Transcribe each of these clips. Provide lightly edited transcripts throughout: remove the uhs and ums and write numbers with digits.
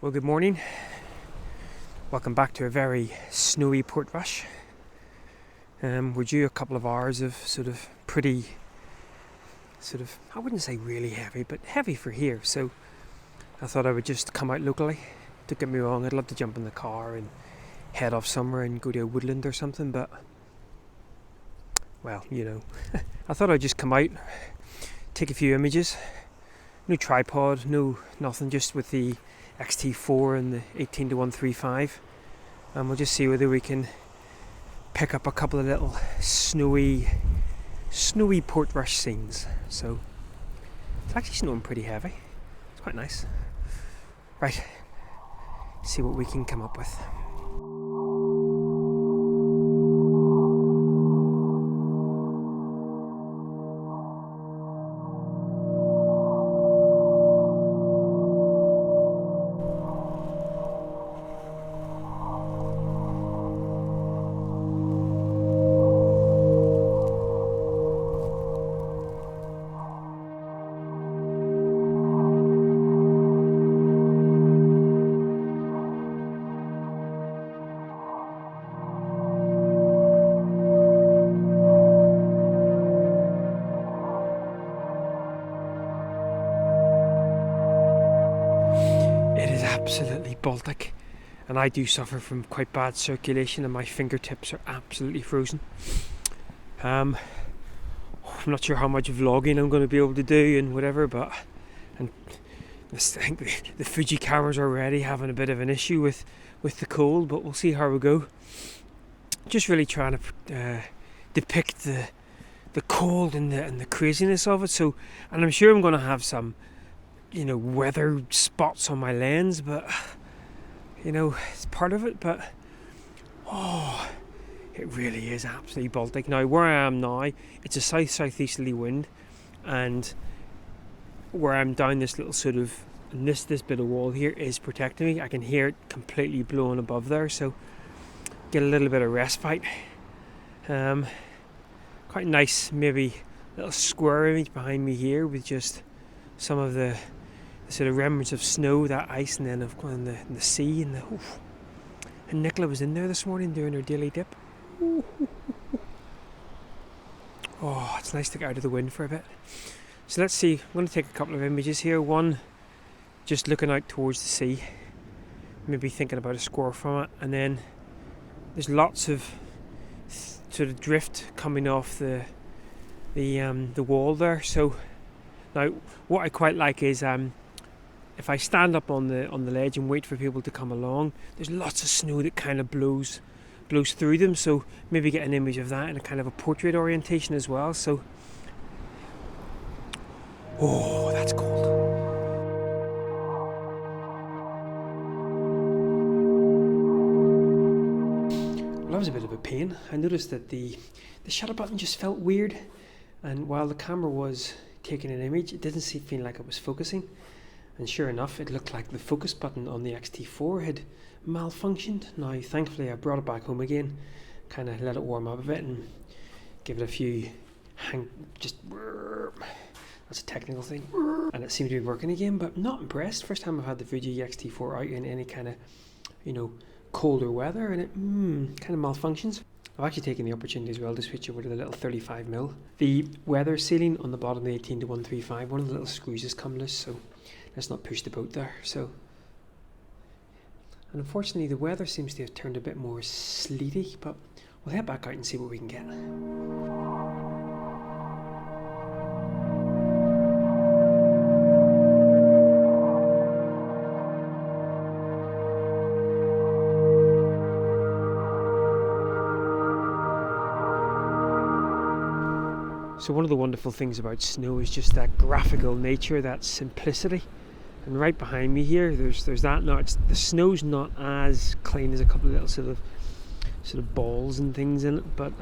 Well, good morning. Welcome back to a very snowy portrush. We're due a couple of hours of pretty, I wouldn't say really heavy, but heavy for here. So I thought I would just come out locally. Don't get me wrong, I'd love to jump in the car and head off somewhere and go to a woodland or something, but, well, I thought I'd just come out, take a few images. No tripod, no nothing, just with the XT4 and the 18-135, and we'll just see whether we can pick up a couple of little snowy portrush scenes. So it's actually snowing pretty heavy. It's quite nice. Right, see what we can come up with. Absolutely Baltic, and I do suffer from quite bad circulation and my fingertips are absolutely frozen. I'm not sure how much vlogging I'm going to be able to do and whatever, but I think the Fuji cameras are already having a bit of an issue with the cold, but we'll see how we go. Just really trying to depict the cold and the craziness of it. So, and I'm sure I'm going to have some weather spots on my lens, but it's part of it. But it really is absolutely Baltic. Now where I am now, it's a southeasterly wind, and where I'm down this little this bit of wall here is protecting me. I can hear it completely blowing above there, so get a little bit of respite. Quite nice, maybe little square image behind me here with just some of the sort of remnants of snow, that ice, and then of course in the sea, and Nicola was in there this morning doing her daily dip. Oh, it's nice to get out of the wind for a bit. So let's see, I'm going to take a couple of images here. One just looking out towards the sea, maybe thinking about a score from it, and then there's lots of sort of drift coming off the wall there. So now what I quite like is if I stand up on the ledge and wait for people to come along, there's lots of snow that kind of blows through them, so maybe get an image of that in a kind of a portrait orientation as well. So that's cold. Well, that was a bit of a pain. I noticed that the shutter button just felt weird, and while the camera was taking an image, it didn't feel like it was focusing. And sure enough, it looked like the focus button on the XT4 had malfunctioned. Now, thankfully, I brought it back home again, kind of let it warm up a bit and give it a few that's a technical thing. And it seemed to be working again, but not impressed. First time I've had the Fuji XT4 out in any kind of, colder weather, and it kind of malfunctions. I've actually taken the opportunity as well to switch over to the little 35mm. The weather sealing on the bottom of the 18-135, one of the little screws has come loose, so let's not push the boat there. So, and unfortunately the weather seems to have turned a bit more sleety, but we'll head back out and see what we can get. So one of the wonderful things about snow is just that graphical nature, that simplicity. And right behind me here, there's that. Now the snow's not as clean as a couple of little sort of balls and things in it, but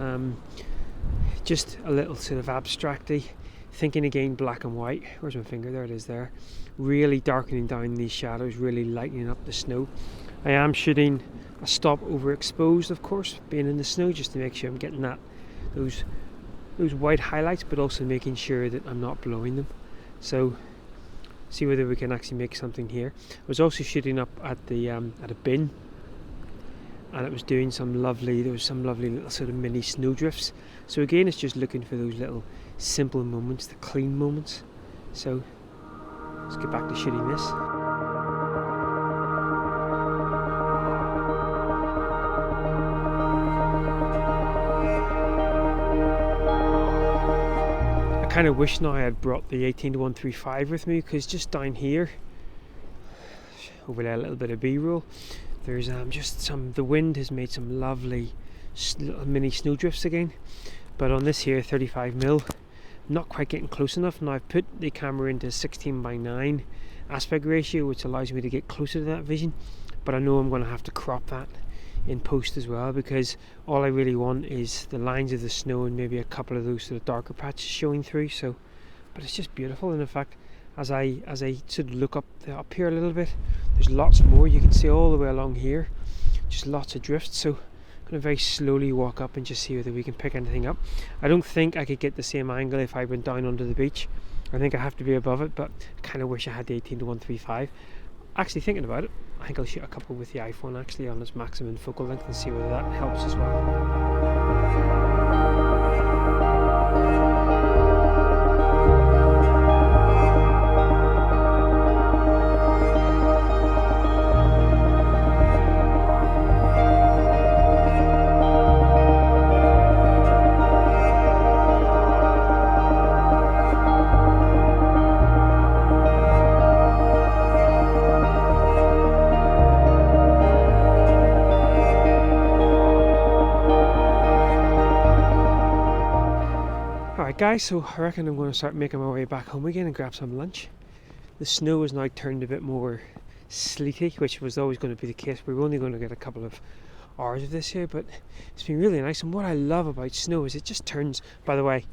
just a little sort of abstracty. Thinking again, black and white. Where's my finger? There it is. There, really darkening down these shadows, really lightening up the snow. I am shooting a stop overexposed, of course, being in the snow, just to make sure I'm getting those white highlights, but also making sure that I'm not blowing them. So see whether we can actually make something here. I was also shooting up at the at a bin, and it was doing some lovely, there was some lovely little sort of mini snowdrifts. So again, it's just looking for those little simple moments, the clean moments. So let's get back to shooting this. I kind of wish now I had brought the 18-135 with me, because just down here, overlay a little bit of B-roll, there's just the wind has made some lovely mini snowdrifts again. But on this here 35mm, I'm not quite getting close enough. Now I've put the camera into 16:9 aspect ratio, which allows me to get closer to that vision, but I know I'm going to have to crop that in post as well, because all I really want is the lines of the snow and maybe a couple of those sort of darker patches showing through. So, but it's just beautiful. And in fact, as I sort of look up here a little bit, there's lots more. You can see all the way along here, just lots of drifts. So I'm going to very slowly walk up and just see whether we can pick anything up. I don't think I could get the same angle if I went down onto the beach. I think I have to be above it, but I kind of wish I had the 18-135. Actually, thinking about it, I think I'll shoot a couple with the iPhone actually on its maximum focal length and see whether that helps as well. Alright guys, so I reckon I'm going to start making my way back home again and grab some lunch. The snow has now turned a bit more sleety, which was always going to be the case. We were only going to get a couple of hours of this here, but it's been really nice. And what I love about snow is it just turns, by the way,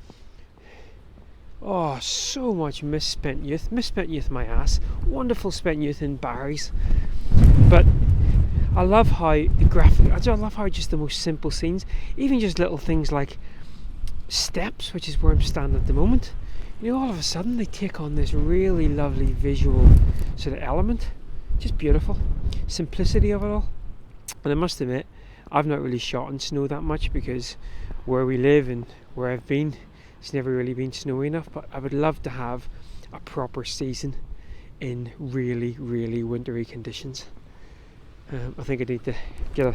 oh, so much misspent youth my ass, wonderful spent youth in Barry's. But I love how the graphic, I love how just the most simple scenes, even just little things like steps, which is where I'm standing at the moment, you know, all of a sudden they take on this really lovely visual sort of element. Just beautiful simplicity of it all. And I must admit, I've not really shot in snow that much, because where we live and where I've been, it's never really been snowy enough. But I would love to have a proper season in really, really wintry conditions. I think I need to get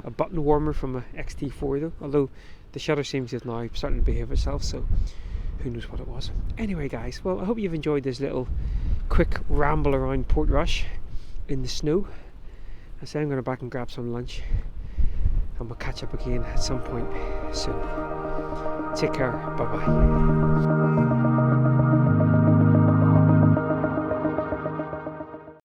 a button warmer from a XT4 though, although the shutter seems to have now starting to behave itself, so who knows what it was. Anyway guys, well, I hope you've enjoyed this little quick ramble around Portrush in the snow. I say I'm going to back and grab some lunch, and we'll catch up again at some point soon. Take care, bye bye.